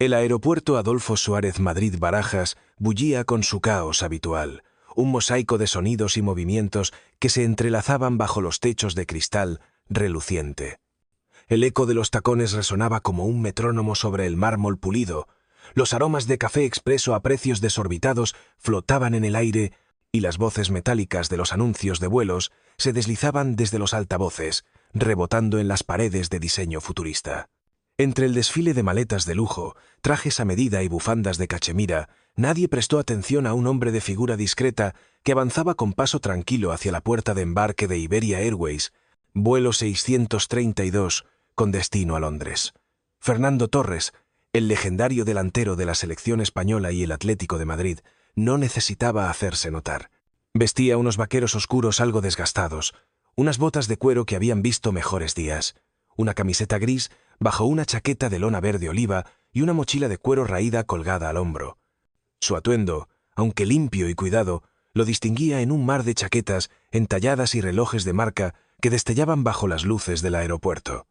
El aeropuerto Adolfo Suárez Madrid-Barajas bullía con su caos habitual, un mosaico de sonidos y movimientos que se entrelazaban bajo los techos de cristal reluciente. El eco de los tacones resonaba como un metrónomo sobre el mármol pulido, los aromas de café expreso a precios desorbitados flotaban en el aire y las voces metálicas de los anuncios de vuelos se deslizaban desde los altavoces, rebotando en las paredes de diseño futurista. Entre el desfile de maletas de lujo, trajes a medida y bufandas de cachemira, nadie prestó atención a un hombre de figura discreta que avanzaba con paso tranquilo hacia la puerta de embarque de Iberia Airways, vuelo 632, con destino a Londres. Fernando Torres, el legendario delantero de la selección española y el Atlético de Madrid, no necesitaba hacerse notar. Vestía unos vaqueros oscuros algo desgastados, unas botas de cuero que habían visto mejores días, una camiseta gris bajo una chaqueta de lona verde oliva y una mochila de cuero raída colgada al hombro. Su atuendo, aunque limpio y cuidado, lo distinguía en un mar de chaquetas entalladas y relojes de marca que destellaban bajo las luces del aeropuerto.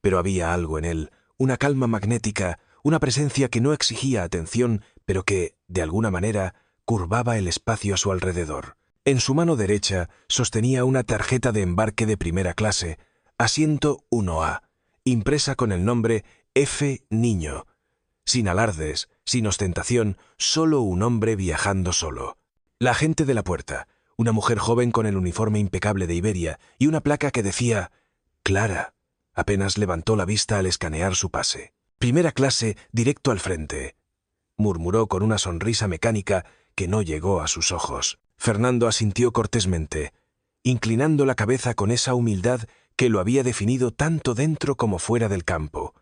Pero había algo en él, una calma magnética, una presencia que no exigía atención, pero que, de alguna manera, curvaba el espacio a su alrededor. En su mano derecha sostenía una tarjeta de embarque de primera clase, asiento 1A, impresa con el nombre F. Niño. Sin alardes, sin ostentación, solo un hombre viajando solo. La agente de la puerta, una mujer joven con el uniforme impecable de Iberia y una placa que decía «Clara», apenas levantó la vista al escanear su pase. «Primera clase, directo al frente», murmuró con una sonrisa mecánica que no llegó a sus ojos. Fernando asintió cortésmente, inclinando la cabeza con esa humildad que lo había definido tanto dentro como fuera del campo,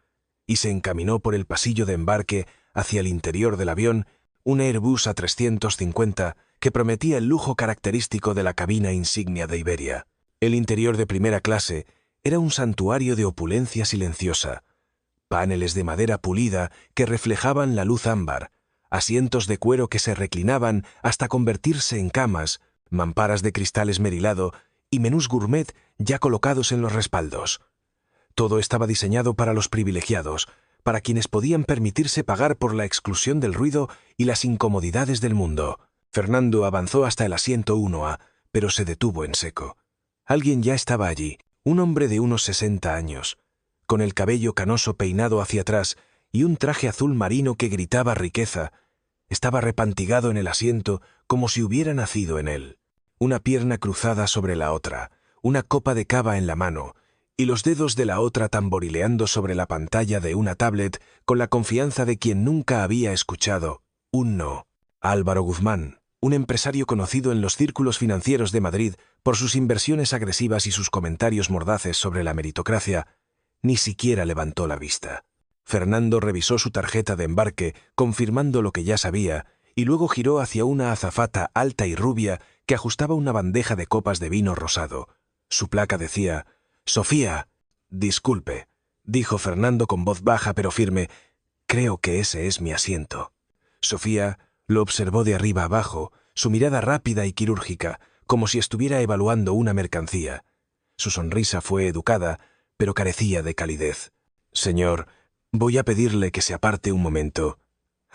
y se encaminó por el pasillo de embarque hacia el interior del avión, un Airbus A350 que prometía el lujo característico de la cabina insignia de Iberia. El interior de primera clase era un santuario de opulencia silenciosa, paneles de madera pulida que reflejaban la luz ámbar, asientos de cuero que se reclinaban hasta convertirse en camas, mamparas de cristal esmerilado y menús gourmet ya colocados en los respaldos. Todo estaba diseñado para los privilegiados, para quienes podían permitirse pagar por la exclusión del ruido y las incomodidades del mundo. Fernando avanzó hasta el asiento 1A, pero se detuvo en seco. Alguien ya estaba allí, un hombre de unos 60 años, con el cabello canoso peinado hacia atrás y un traje azul marino que gritaba riqueza. Estaba repantigado en el asiento como si hubiera nacido en él. Una pierna cruzada sobre la otra, una copa de cava en la mano, y los dedos de la otra tamborileando sobre la pantalla de una tablet con la confianza de quien nunca había escuchado un no. Álvaro Guzmán, un empresario conocido en los círculos financieros de Madrid por sus inversiones agresivas y sus comentarios mordaces sobre la meritocracia, ni siquiera levantó la vista. Fernando revisó su tarjeta de embarque, confirmando lo que ya sabía, y luego giró hacia una azafata alta y rubia que ajustaba una bandeja de copas de vino rosado. Su placa decía «Sofía». «Disculpe», dijo Fernando con voz baja pero firme, «creo que ese es mi asiento». Sofía lo observó de arriba abajo, su mirada rápida y quirúrgica, como si estuviera evaluando una mercancía. Su sonrisa fue educada, pero carecía de calidez. «Señor, voy a pedirle que se aparte un momento.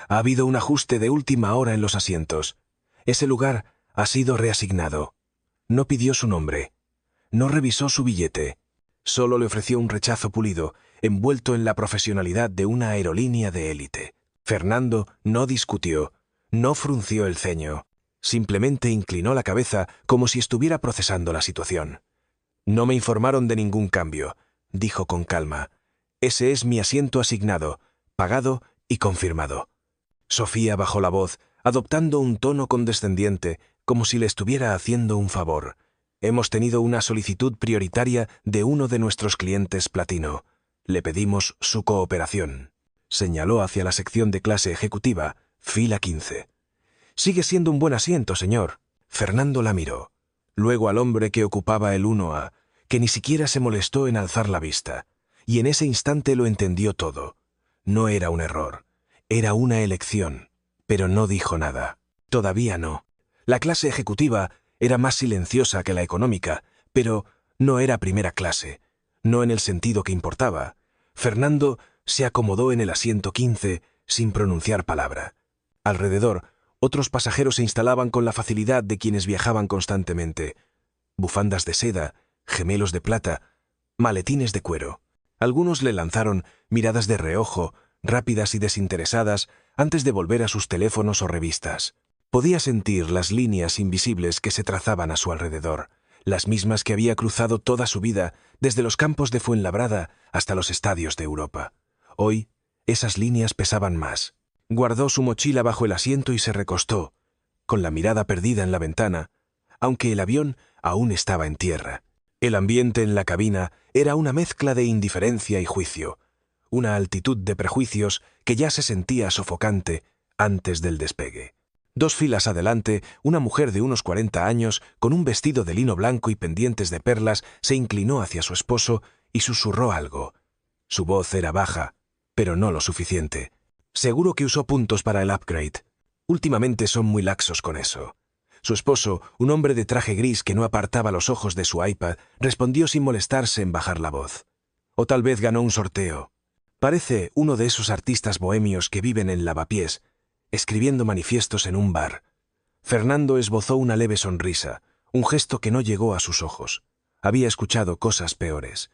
Ha habido un ajuste de última hora en los asientos. Ese lugar ha sido reasignado». No pidió su nombre. No revisó su billete. Solo le ofreció un rechazo pulido, envuelto en la profesionalidad de una aerolínea de élite. Fernando no discutió, no frunció el ceño. Simplemente inclinó la cabeza como si estuviera procesando la situación. «No me informaron de ningún cambio», dijo con calma. «Ese es mi asiento asignado, pagado y confirmado». Sofía bajó la voz, adoptando un tono condescendiente, como si le estuviera haciendo un favor. «Hemos tenido una solicitud prioritaria de uno de nuestros clientes platino. Le pedimos su cooperación». Señaló hacia la sección de clase ejecutiva, fila 15. «Sigue siendo un buen asiento, señor». Fernando la miró. Luego al hombre que ocupaba el 1A, que ni siquiera se molestó en alzar la vista. Y en ese instante lo entendió todo. No era un error. Era una elección. Pero no dijo nada. Todavía no. La clase ejecutiva era más silenciosa que la económica, pero no era primera clase. No en el sentido que importaba. Fernando se acomodó en el asiento 15, sin pronunciar palabra. Alrededor, otros pasajeros se instalaban con la facilidad de quienes viajaban constantemente. Bufandas de seda, gemelos de plata, maletines de cuero. Algunos le lanzaron miradas de reojo, rápidas y desinteresadas, antes de volver a sus teléfonos o revistas. Podía sentir las líneas invisibles que se trazaban a su alrededor, las mismas que había cruzado toda su vida, desde los campos de Fuenlabrada hasta los estadios de Europa. Hoy, esas líneas pesaban más. Guardó su mochila bajo el asiento y se recostó, con la mirada perdida en la ventana, aunque el avión aún estaba en tierra. El ambiente en la cabina era una mezcla de indiferencia y juicio, una altitud de prejuicios que ya se sentía sofocante antes del despegue. 2 filas adelante, una mujer de unos 40 años, con un vestido de lino blanco y pendientes de perlas, se inclinó hacia su esposo y susurró algo. Su voz era baja, pero no lo suficiente. Seguro que usó puntos para el upgrade. Últimamente son muy laxos con eso. Su esposo, un hombre de traje gris que no apartaba los ojos de su iPad, respondió sin molestarse en bajar la voz. O tal vez ganó un sorteo. Parece uno de esos artistas bohemios que viven en lavapiés, escribiendo manifiestos en un bar. Fernando esbozó una leve sonrisa, un gesto que no llegó a sus ojos. Había escuchado cosas peores.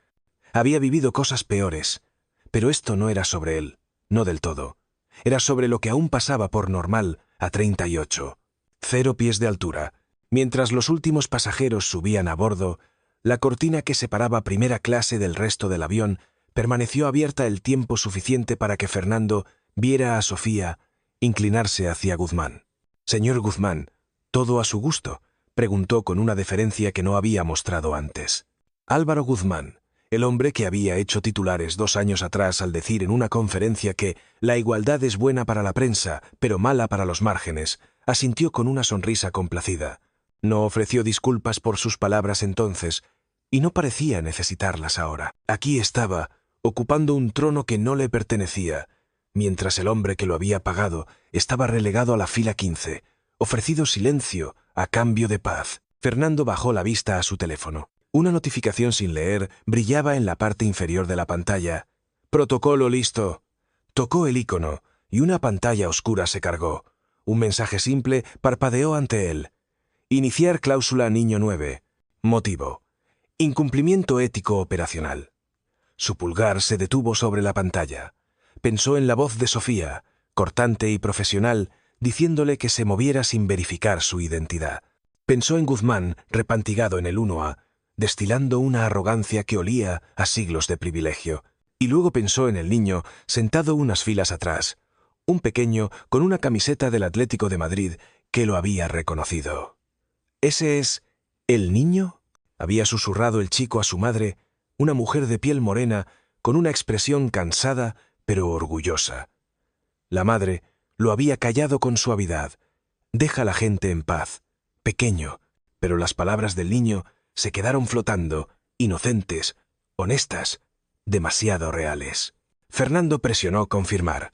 Había vivido cosas peores. Pero esto no era sobre él, no del todo. Era sobre lo que aún pasaba por normal a 38. 0 pies de altura. Mientras los últimos pasajeros subían a bordo, la cortina que separaba primera clase del resto del avión permaneció abierta el tiempo suficiente para que Fernando viera a Sofía inclinarse hacia Guzmán. «Señor Guzmán, ¿todo a su gusto?», preguntó con una deferencia que no había mostrado antes. Álvaro Guzmán, el hombre que había hecho titulares 2 años atrás al decir en una conferencia que la igualdad es buena para la prensa, pero mala para los márgenes, asintió con una sonrisa complacida. No ofreció disculpas por sus palabras entonces, y no parecía necesitarlas ahora. Aquí estaba, ocupando un trono que no le pertenecía, mientras el hombre que lo había pagado estaba relegado a la fila 15, ofrecido silencio a cambio de paz. Fernando bajó la vista a su teléfono. Una notificación sin leer brillaba en la parte inferior de la pantalla. «Protocolo listo». Tocó el icono, y una pantalla oscura se cargó. Un mensaje simple parpadeó ante él. «Iniciar cláusula niño 9. Motivo: incumplimiento ético operacional». Su pulgar se detuvo sobre la pantalla. Pensó en la voz de Sofía, cortante y profesional, diciéndole que se moviera sin verificar su identidad. Pensó en Guzmán, repantigado en el 1A, destilando una arrogancia que olía a siglos de privilegio. Y luego pensó en el niño, sentado unas filas atrás, un pequeño con una camiseta del Atlético de Madrid que lo había reconocido. «¿Ese es el niño?», había susurrado el chico a su madre, una mujer de piel morena, con una expresión cansada pero orgullosa. La madre lo había callado con suavidad. «Deja a la gente en paz, pequeño», pero las palabras del niño se quedaron flotando, inocentes, honestas, demasiado reales. Fernando presionó confirmar.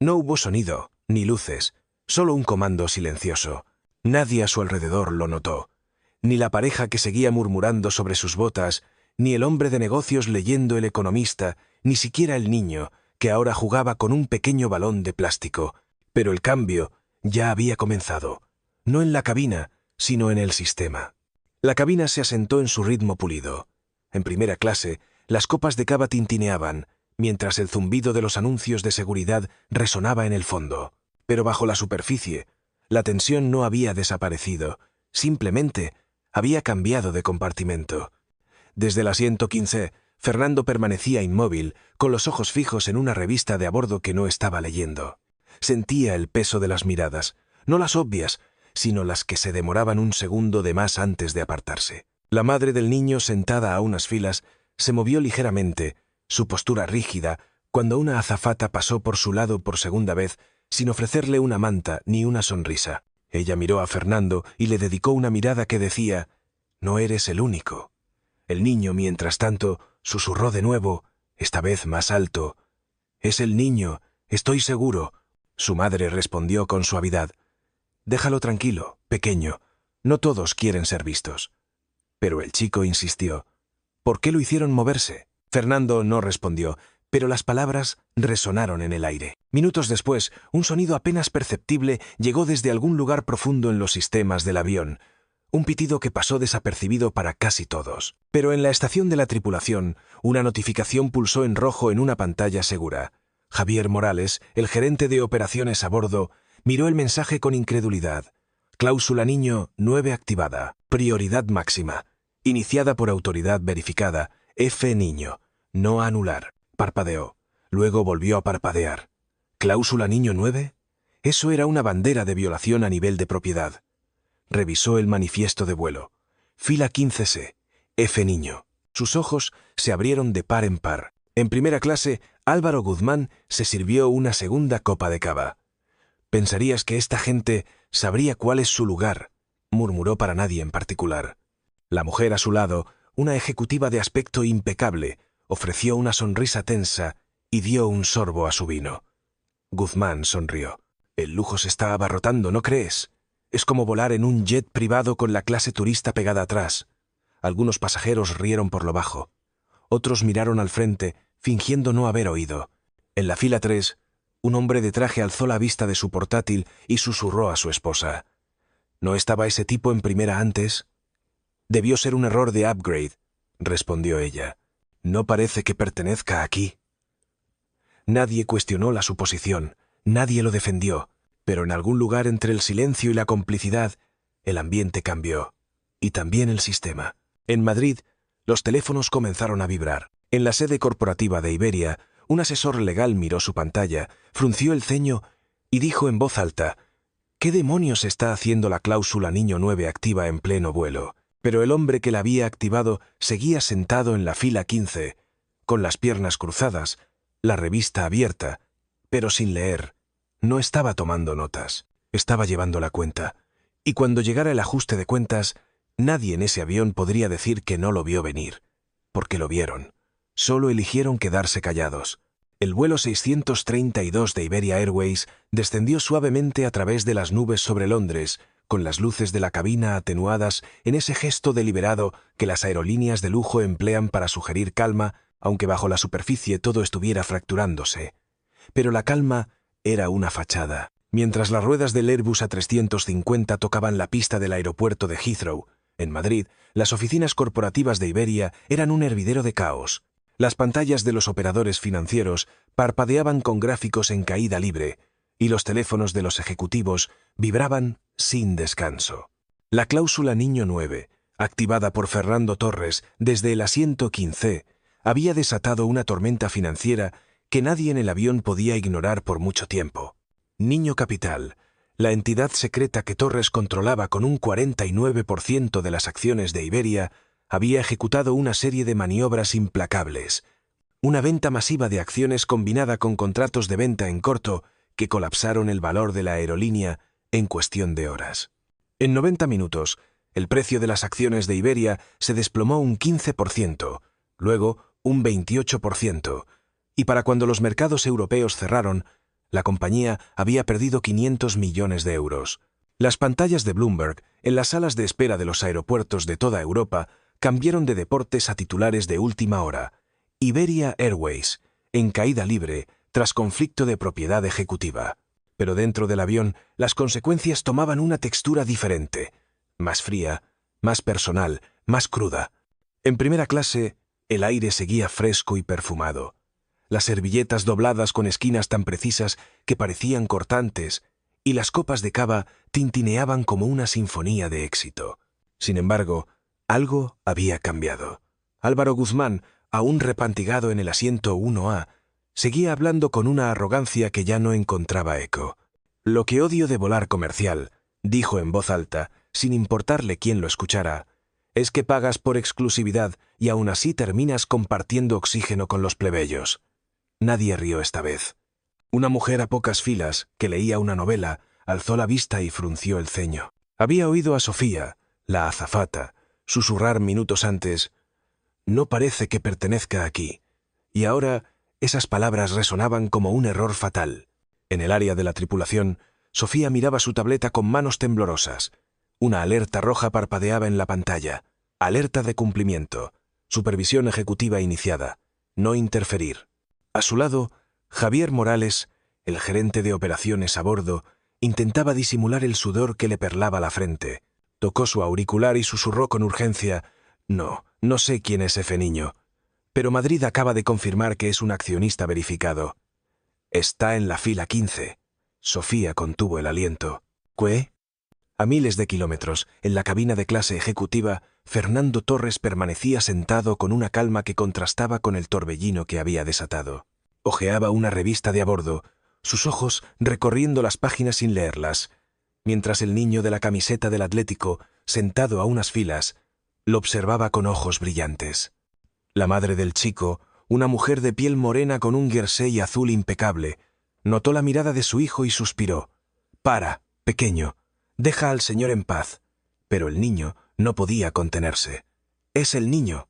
No hubo sonido, ni luces, solo un comando silencioso. Nadie a su alrededor lo notó. Ni la pareja que seguía murmurando sobre sus botas, ni el hombre de negocios leyendo El Economista, ni siquiera el niño, que ahora jugaba con un pequeño balón de plástico. Pero el cambio ya había comenzado, no en la cabina, sino en el sistema. La cabina se asentó en su ritmo pulido. En primera clase, las copas de cava tintineaban, mientras el zumbido de los anuncios de seguridad resonaba en el fondo. Pero bajo la superficie, la tensión no había desaparecido, simplemente había cambiado de compartimento. Desde el asiento 15, Fernando permanecía inmóvil, con los ojos fijos en una revista de a bordo que no estaba leyendo. Sentía el peso de las miradas, no las obvias, sino las que se demoraban un segundo de más antes de apartarse. La madre del niño, sentada a unas filas, se movió ligeramente, su postura rígida, cuando una azafata pasó por su lado por segunda vez, sin ofrecerle una manta ni una sonrisa. Ella miró a Fernando y le dedicó una mirada que decía: «No eres el único». El niño, mientras tanto, susurró de nuevo, esta vez más alto: «Es el niño, estoy seguro». Su madre respondió con suavidad: «Déjalo tranquilo, pequeño, no todos quieren ser vistos». Pero el chico insistió: «¿Por qué lo hicieron moverse?». Fernando no respondió, pero las palabras resonaron en el aire. Minutos después, un sonido apenas perceptible llegó desde algún lugar profundo en los sistemas del avión, un pitido que pasó desapercibido para casi todos. Pero en la estación de la tripulación, una notificación pulsó en rojo en una pantalla segura. Javier Morales, el gerente de operaciones a bordo, miró el mensaje con incredulidad. Cláusula niño 9 activada. Prioridad máxima. Iniciada por autoridad verificada. F niño. No anular. Parpadeó. Luego volvió a parpadear. ¿Cláusula niño 9? Eso era una bandera de violación a nivel de propiedad. Revisó el manifiesto de vuelo. Fila 15C. F niño. Sus ojos se abrieron de par en par. En primera clase, Álvaro Guzmán se sirvió una segunda copa de cava. «Pensarías que esta gente sabría cuál es su lugar», murmuró para nadie en particular. La mujer a su lado, una ejecutiva de aspecto impecable, ofreció una sonrisa tensa y dio un sorbo a su vino. Guzmán sonrió. «El lujo se está abarrotando, ¿no crees? Es como volar en un jet privado con la clase turista pegada atrás». Algunos pasajeros rieron por lo bajo. Otros miraron al frente, fingiendo no haber oído. En la fila 3, un hombre de traje alzó la vista de su portátil y susurró a su esposa. «¿No estaba ese tipo en primera antes?» «Debió ser un error de upgrade», respondió ella. «No parece que pertenezca aquí». Nadie cuestionó la suposición, nadie lo defendió, pero en algún lugar entre el silencio y la complicidad, el ambiente cambió. Y también el sistema. En Madrid, los teléfonos comenzaron a vibrar. En la sede corporativa de Iberia, un asesor legal miró su pantalla, frunció el ceño y dijo en voz alta: «¿Qué demonios está haciendo la cláusula niño 9 activa en pleno vuelo?». Pero el hombre que la había activado seguía sentado en la fila 15, con las piernas cruzadas, la revista abierta, pero sin leer. No estaba tomando notas, estaba llevando la cuenta. Y cuando llegara el ajuste de cuentas, nadie en ese avión podría decir que no lo vio venir, porque lo vieron. Solo eligieron quedarse callados. El vuelo 632 de Iberia Airways descendió suavemente a través de las nubes sobre Londres, con las luces de la cabina atenuadas en ese gesto deliberado que las aerolíneas de lujo emplean para sugerir calma, aunque bajo la superficie todo estuviera fracturándose. Pero la calma era una fachada. Mientras las ruedas del Airbus A350 tocaban la pista del aeropuerto de Heathrow, en Madrid, las oficinas corporativas de Iberia eran un hervidero de caos. Las pantallas de los operadores financieros parpadeaban con gráficos en caída libre, y los teléfonos de los ejecutivos vibraban sin descanso. La cláusula niño 9, activada por Fernando Torres desde el asiento 15, había desatado una tormenta financiera que nadie en el avión podía ignorar por mucho tiempo. Niño Capital, la entidad secreta que Torres controlaba con un 49% de las acciones de Iberia, había ejecutado una serie de maniobras implacables. Una venta masiva de acciones combinada con contratos de venta en corto que colapsaron el valor de la aerolínea en cuestión de horas. En 90 minutos, el precio de las acciones de Iberia se desplomó un 15%, luego un 28%, y para cuando los mercados europeos cerraron, la compañía había perdido 500 millones de euros. Las pantallas de Bloomberg en las salas de espera de los aeropuertos de toda Europa cambiaron de deportes a titulares de última hora. Iberia Airways, en caída libre tras conflicto de propiedad ejecutiva. Pero dentro del avión, las consecuencias tomaban una textura diferente, más fría, más personal, más cruda. En primera clase, el aire seguía fresco y perfumado. Las servilletas dobladas con esquinas tan precisas que parecían cortantes, y las copas de cava tintineaban como una sinfonía de éxito. Sin embargo, algo había cambiado. Álvaro Guzmán, aún repantigado en el asiento 1A, seguía hablando con una arrogancia que ya no encontraba eco. «Lo que odio de volar comercial», dijo en voz alta, sin importarle quién lo escuchara, «es que pagas por exclusividad y aún así terminas compartiendo oxígeno con los plebeyos». Nadie rió esta vez. Una mujer a pocas filas, que leía una novela, alzó la vista y frunció el ceño. Había oído a Sofía, la azafata, susurrar minutos antes: «No parece que pertenezca aquí», y ahora esas palabras resonaban como un error fatal. En el área de la tripulación, Sofía miraba su tableta con manos temblorosas. Una alerta roja parpadeaba en la pantalla. Alerta de cumplimiento. Supervisión ejecutiva iniciada. No interferir. A su lado, Javier Morales, el gerente de operaciones a bordo, intentaba disimular el sudor que le perlaba la frente. Tocó su auricular y susurró con urgencia: No sé quién es ese niño, pero Madrid acaba de confirmar que es un accionista verificado. Está en la fila 15. Sofía contuvo el aliento. ¿Qué? A miles de kilómetros, en la cabina de clase ejecutiva, Fernando Torres permanecía sentado con una calma que contrastaba con el torbellino que había desatado. Hojeaba una revista de a bordo, sus ojos recorriendo las páginas sin leerlas, mientras el niño de la camiseta del Atlético, sentado a unas filas, lo observaba con ojos brillantes. La madre del chico, una mujer de piel morena con un jersey azul impecable, notó la mirada de su hijo y suspiró. «Para, pequeño, deja al señor en paz». Pero el niño no podía contenerse. «Es el niño»,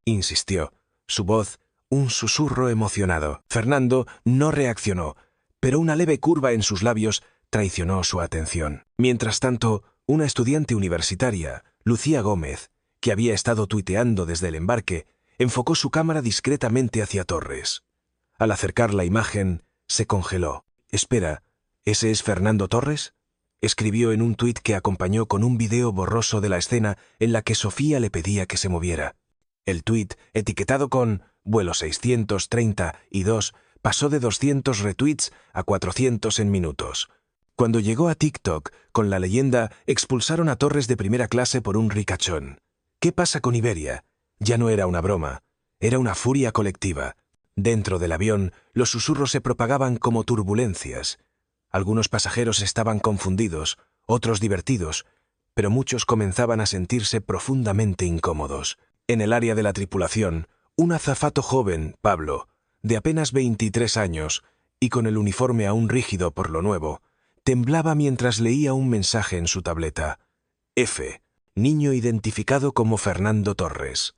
insistió, su voz un susurro emocionado. Fernando no reaccionó, pero una leve curva en sus labios traicionó su atención. Mientras tanto, una estudiante universitaria, Lucía Gómez, que había estado tuiteando desde el embarque, enfocó su cámara discretamente hacia Torres. Al acercar la imagen, se congeló. «Espera, ¿ese es Fernando Torres?», escribió en un tuit que acompañó con un video borroso de la escena en la que Sofía le pedía que se moviera. El tuit, etiquetado con «vuelo 632», pasó de 200 retweets a 400 en minutos. Cuando llegó a TikTok, con la leyenda «expulsaron a Torres de primera clase por un ricachón». ¿Qué pasa con Iberia? Ya no era una broma, era una furia colectiva. Dentro del avión, los susurros se propagaban como turbulencias. Algunos pasajeros estaban confundidos, otros divertidos, pero muchos comenzaban a sentirse profundamente incómodos. En el área de la tripulación, un azafato joven, Pablo, de apenas 23 años, y con el uniforme aún rígido por lo nuevo, temblaba mientras leía un mensaje en su tableta. F. Niño identificado como Fernando Torres.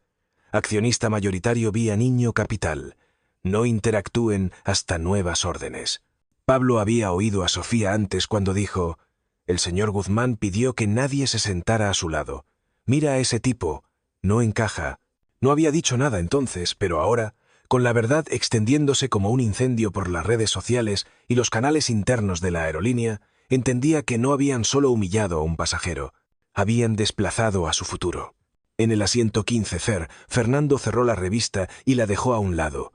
Accionista mayoritario vía Niño Capital. No interactúen hasta nuevas órdenes. Pablo había oído a Sofía antes cuando dijo: «El señor Guzmán pidió que nadie se sentara a su lado. Mira a ese tipo, no encaja». No había dicho nada entonces, pero ahora, con la verdad extendiéndose como un incendio por las redes sociales y los canales internos de la aerolínea, entendía que no habían solo humillado a un pasajero, habían desplazado a su futuro. En el asiento 15C, Fernando cerró la revista y la dejó a un lado.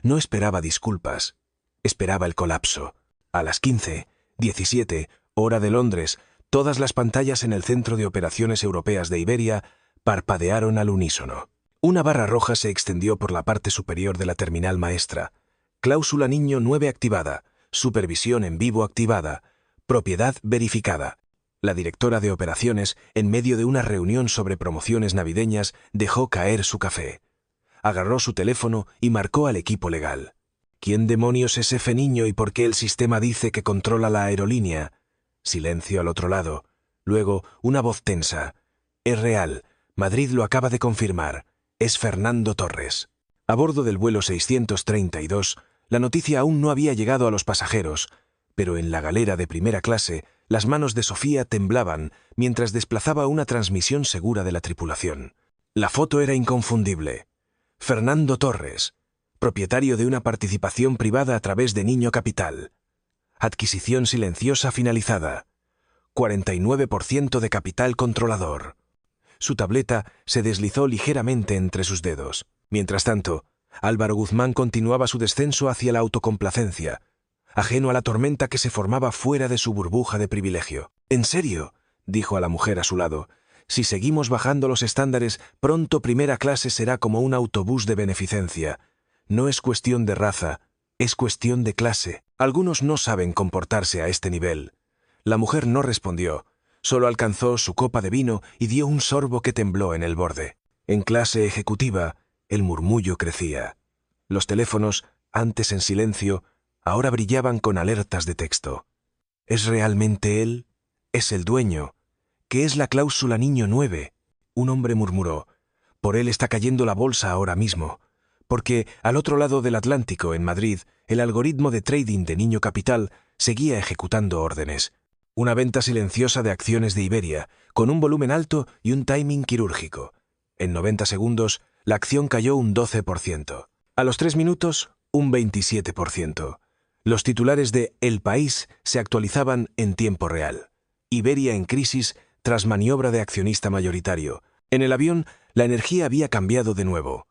No esperaba disculpas, esperaba el colapso. A las 15:17, hora de Londres, todas las pantallas en el Centro de Operaciones Europeas de Iberia parpadearon al unísono. Una barra roja se extendió por la parte superior de la terminal maestra. Cláusula Niño 9 activada, supervisión en vivo activada, propiedad verificada. La directora de operaciones, en medio de una reunión sobre promociones navideñas, dejó caer su café. Agarró su teléfono y marcó al equipo legal. ¿Quién demonios es ese niño y por qué el sistema dice que controla la aerolínea? Silencio al otro lado. Luego, una voz tensa. Es real. Madrid lo acaba de confirmar. Es Fernando Torres. A bordo del vuelo 632, la noticia aún no había llegado a los pasajeros, pero en la galera de primera clase, las manos de Sofía temblaban mientras desplazaba una transmisión segura de la tripulación. La foto era inconfundible. Fernando Torres, propietario de una participación privada a través de Niño Capital. Adquisición silenciosa finalizada. 49% de capital controlador. Su tableta se deslizó ligeramente entre sus dedos. Mientras tanto, Álvaro Guzmán continuaba su descenso hacia la autocomplacencia, ajeno a la tormenta que se formaba fuera de su burbuja de privilegio. «¿En serio?», dijo a la mujer a su lado. «Si seguimos bajando los estándares, pronto primera clase será como un autobús de beneficencia. No es cuestión de raza, es cuestión de clase. Algunos no saben comportarse a este nivel». La mujer no respondió. Solo alcanzó su copa de vino y dio un sorbo que tembló en el borde. En clase ejecutiva, el murmullo crecía. Los teléfonos, antes en silencio, ahora brillaban con alertas de texto. ¿Es realmente él? ¿Es el dueño? ¿Qué es la cláusula Niño 9? Un hombre murmuró. Por él está cayendo la bolsa ahora mismo. Porque al otro lado del Atlántico, en Madrid, el algoritmo de trading de Niño Capital seguía ejecutando órdenes. Una venta silenciosa de acciones de Iberia, con un volumen alto y un timing quirúrgico. En 90 segundos, la acción cayó un 12%. A los 3 minutos, un 27%. Los titulares de El País se actualizaban en tiempo real. Iberia en crisis tras maniobra de accionista mayoritario. En el avión, la energía había cambiado de nuevo.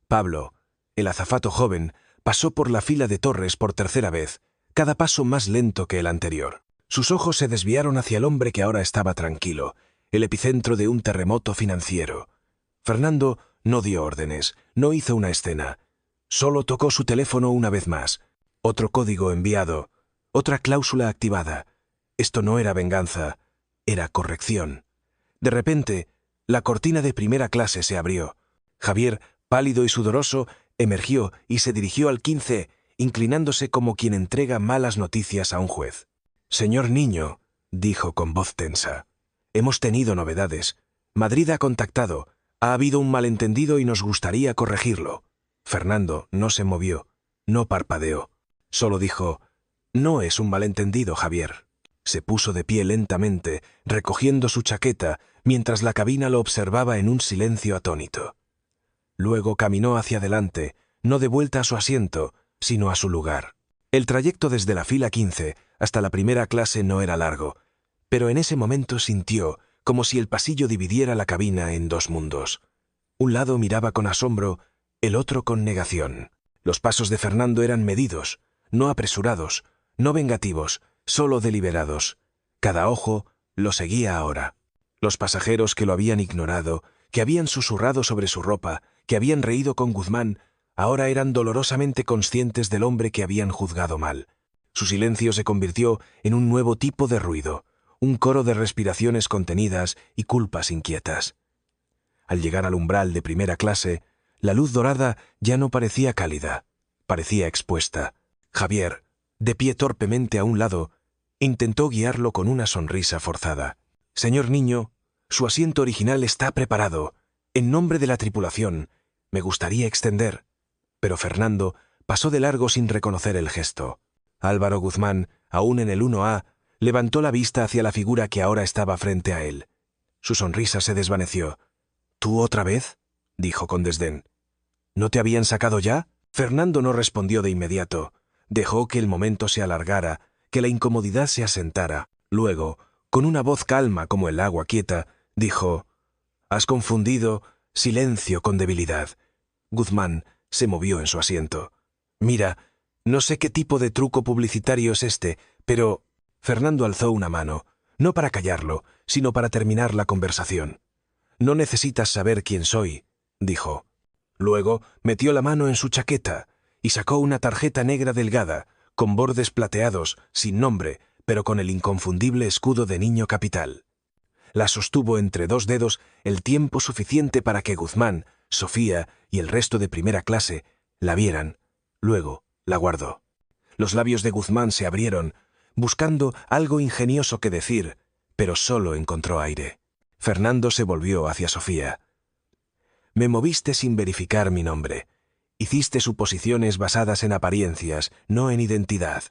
Pablo, el azafato joven, pasó por la fila de torres por tercera vez, cada paso más lento que el anterior. Sus ojos se desviaron hacia el hombre que ahora estaba tranquilo, el epicentro de un terremoto financiero. Fernando no dio órdenes, no hizo una escena. Solo tocó su teléfono una vez más. Otro código enviado, otra cláusula activada. Esto no era venganza, era corrección. De repente, la cortina de primera clase se abrió. Javier, pálido y sudoroso, emergió y se dirigió al 15, inclinándose como quien entrega malas noticias a un juez. «Señor Niño», dijo con voz tensa, «hemos tenido novedades. Madrid ha contactado. Ha habido un malentendido y nos gustaría corregirlo». Fernando no se movió, no parpadeó. Solo dijo, «No es un malentendido, Javier». Se puso de pie lentamente, recogiendo su chaqueta, mientras la cabina lo observaba en un silencio atónito. Luego caminó hacia adelante, no de vuelta a su asiento, sino a su lugar. El trayecto desde la fila 15 hasta la primera clase no era largo, pero en ese momento sintió como si el pasillo dividiera la cabina en dos mundos. Un lado miraba con asombro, el otro con negación. Los pasos de Fernando eran medidos, no apresurados, no vengativos, solo deliberados. Cada ojo lo seguía ahora. Los pasajeros que lo habían ignorado, que habían susurrado sobre su ropa, que habían reído con Guzmán, ahora eran dolorosamente conscientes del hombre que habían juzgado mal. Su silencio se convirtió en un nuevo tipo de ruido, un coro de respiraciones contenidas y culpas inquietas. Al llegar al umbral de primera clase, la luz dorada ya no parecía cálida, parecía expuesta. Javier, de pie torpemente a un lado, intentó guiarlo con una sonrisa forzada. «Señor Niño, su asiento original está preparado. En nombre de la tripulación, me gustaría extender». Pero Fernando pasó de largo sin reconocer el gesto. Álvaro Guzmán, aún en el 1A, levantó la vista hacia la figura que ahora estaba frente a él. Su sonrisa se desvaneció. «¿Tú otra vez?», dijo con desdén. «¿No te habían sacado ya?». Fernando no respondió de inmediato. Dejó que el momento se alargara, que la incomodidad se asentara. Luego, con una voz calma como el agua quieta, dijo, «Has confundido silencio con debilidad». Guzmán se movió en su asiento. «Mira, no sé qué tipo de truco publicitario es este, pero...». Fernando alzó una mano, no para callarlo, sino para terminar la conversación. «No necesitas saber quién soy», dijo. Luego metió la mano en su chaqueta y sacó una tarjeta negra delgada, con bordes plateados, sin nombre, pero con el inconfundible escudo de Niño Capital. La sostuvo entre dos dedos el tiempo suficiente para que Guzmán, Sofía y el resto de primera clase la vieran. Luego la guardó. Los labios de Guzmán se abrieron, buscando algo ingenioso que decir, pero solo encontró aire. Fernando se volvió hacia Sofía. «Me moviste sin verificar mi nombre. Hiciste suposiciones basadas en apariencias, no en identidad».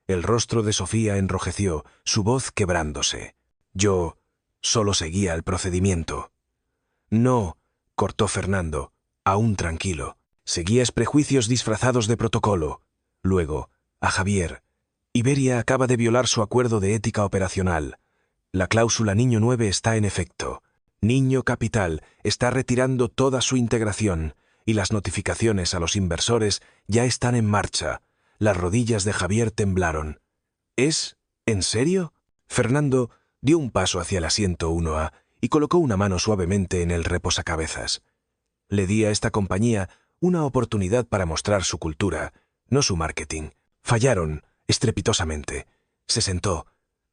El rostro de Sofía enrojeció, su voz quebrándose. «Yo solo seguía el procedimiento». «No», cortó Fernando, aún tranquilo. «Seguías prejuicios disfrazados de protocolo». Luego, a Javier. «Iberia acaba de violar su acuerdo de ética operacional. La cláusula Niño 9 está en efecto. Niño Capital está retirando toda su integración y las notificaciones a los inversores ya están en marcha». Las rodillas de Javier temblaron. «¿Es en serio?». Fernando dio un paso hacia el asiento 1A y colocó una mano suavemente en el reposacabezas. Le di a esta compañía una oportunidad para mostrar su cultura, no su marketing. Fallaron estrepitosamente. Se sentó.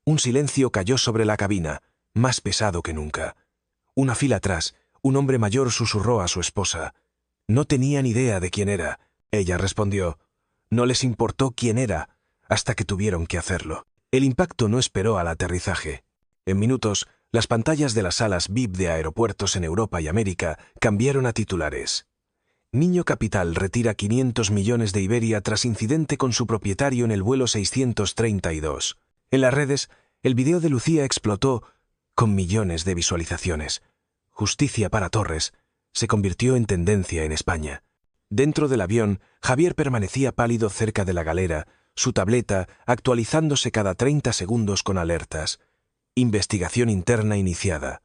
Un silencio cayó sobre la cabina, más pesado que nunca. Una fila atrás, un hombre mayor susurró a su esposa. No tenían idea de quién era. Ella respondió. No les importó quién era, hasta que tuvieron que hacerlo. El impacto no esperó al aterrizaje. En minutos, las pantallas de las salas VIP de aeropuertos en Europa y América cambiaron a titulares. Niño Capital retira 500 millones de Iberia tras incidente con su propietario en el vuelo 632. En las redes, el video de Lucía explotó con millones de visualizaciones. Justicia para Torres se convirtió en tendencia en España. Dentro del avión, Javier permanecía pálido cerca de la galera, su tableta actualizándose cada 30 segundos con alertas. Investigación interna iniciada.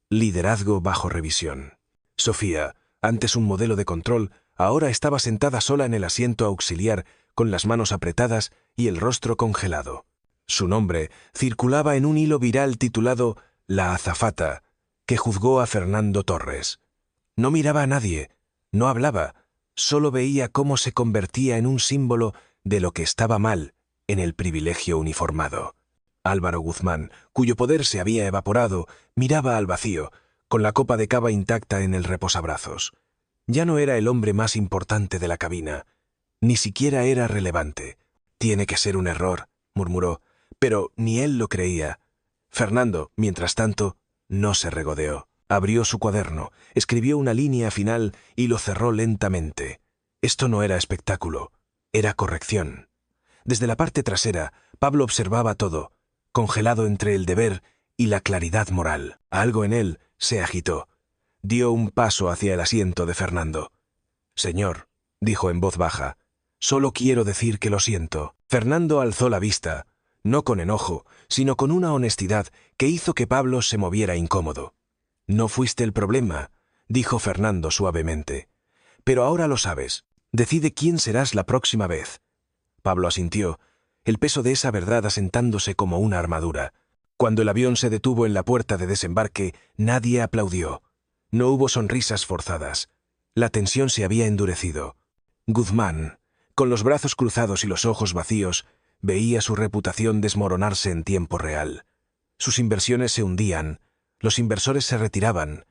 Liderazgo bajo revisión. Sofía, antes un modelo de control, ahora estaba sentada sola en el asiento auxiliar, con las manos apretadas y el rostro congelado. Su nombre circulaba en un hilo viral titulado La azafata, que juzgó a Fernando Torres. No miraba a nadie, no hablaba, solo veía cómo se convertía en un símbolo de lo que estaba mal en el privilegio uniformado. Álvaro Guzmán, cuyo poder se había evaporado, miraba al vacío, con la copa de cava intacta en el reposabrazos. Ya no era el hombre más importante de la cabina. Ni siquiera era relevante. «Tiene que ser un error», murmuró, pero ni él lo creía. Fernando, mientras tanto, no se regodeó. Abrió su cuaderno, escribió una línea final y lo cerró lentamente. Esto no era espectáculo, era corrección. Desde la parte trasera, Pablo observaba todo, congelado entre el deber y la claridad moral. Algo en él se agitó. Dio un paso hacia el asiento de Fernando. «Señor», dijo en voz baja, «solo quiero decir que lo siento». Fernando alzó la vista, no con enojo, sino con una honestidad que hizo que Pablo se moviera incómodo. «No fuiste el problema», dijo Fernando suavemente. «Pero ahora lo sabes. Decide quién serás la próxima vez». Pablo asintió, el peso de esa verdad asentándose como una armadura. Cuando el avión se detuvo en la puerta de desembarque, nadie aplaudió. No hubo sonrisas forzadas. La tensión se había endurecido. Guzmán, con los brazos cruzados y los ojos vacíos, veía su reputación desmoronarse en tiempo real. Sus inversiones se hundían, los inversores se retiraban,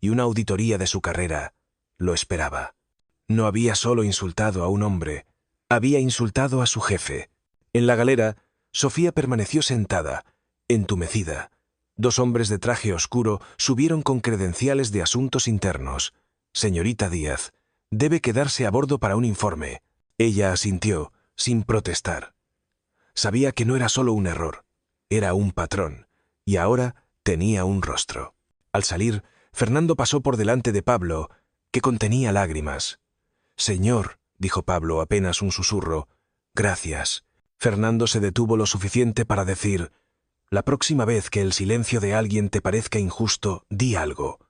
y una auditoría de su carrera lo esperaba. No había solo insultado a un hombre, había insultado a su jefe. En la galera, Sofía permaneció sentada, entumecida. Dos hombres de traje oscuro subieron con credenciales de asuntos internos. «Señorita Díaz, debe quedarse a bordo para un informe». Ella asintió, sin protestar. Sabía que no era solo un error, era un patrón, y ahora tenía un rostro. Al salir, Fernando pasó por delante de Pablo, que contenía lágrimas. «Señor», dijo Pablo apenas un susurro, «gracias». Fernando se detuvo lo suficiente para decir: «La próxima vez que el silencio de alguien te parezca injusto, di algo».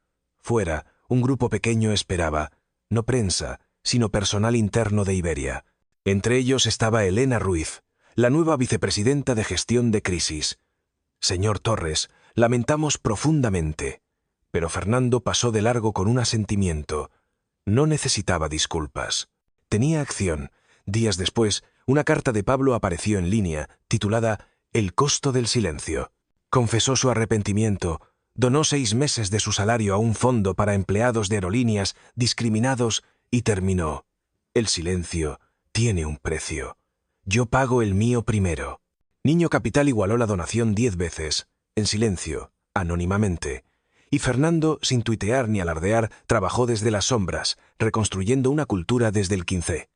Fuera, un grupo pequeño esperaba, no prensa, sino personal interno de Iberia. Entre ellos estaba Elena Ruiz, la nueva vicepresidenta de gestión de crisis. «Señor Torres, lamentamos profundamente». Pero Fernando pasó de largo con un asentimiento. No necesitaba disculpas. Tenía acción. Días después, una carta de Pablo apareció en línea, titulada «El costo del silencio». Confesó su arrepentimiento, donó 6 meses de su salario a un fondo para empleados de aerolíneas discriminados y terminó: «El silencio tiene un precio. Yo pago el mío primero». Niño Capital igualó la donación 10 veces, en silencio, anónimamente. Y Fernando, sin tuitear ni alardear, trabajó desde las sombras, reconstruyendo una cultura desde el 15.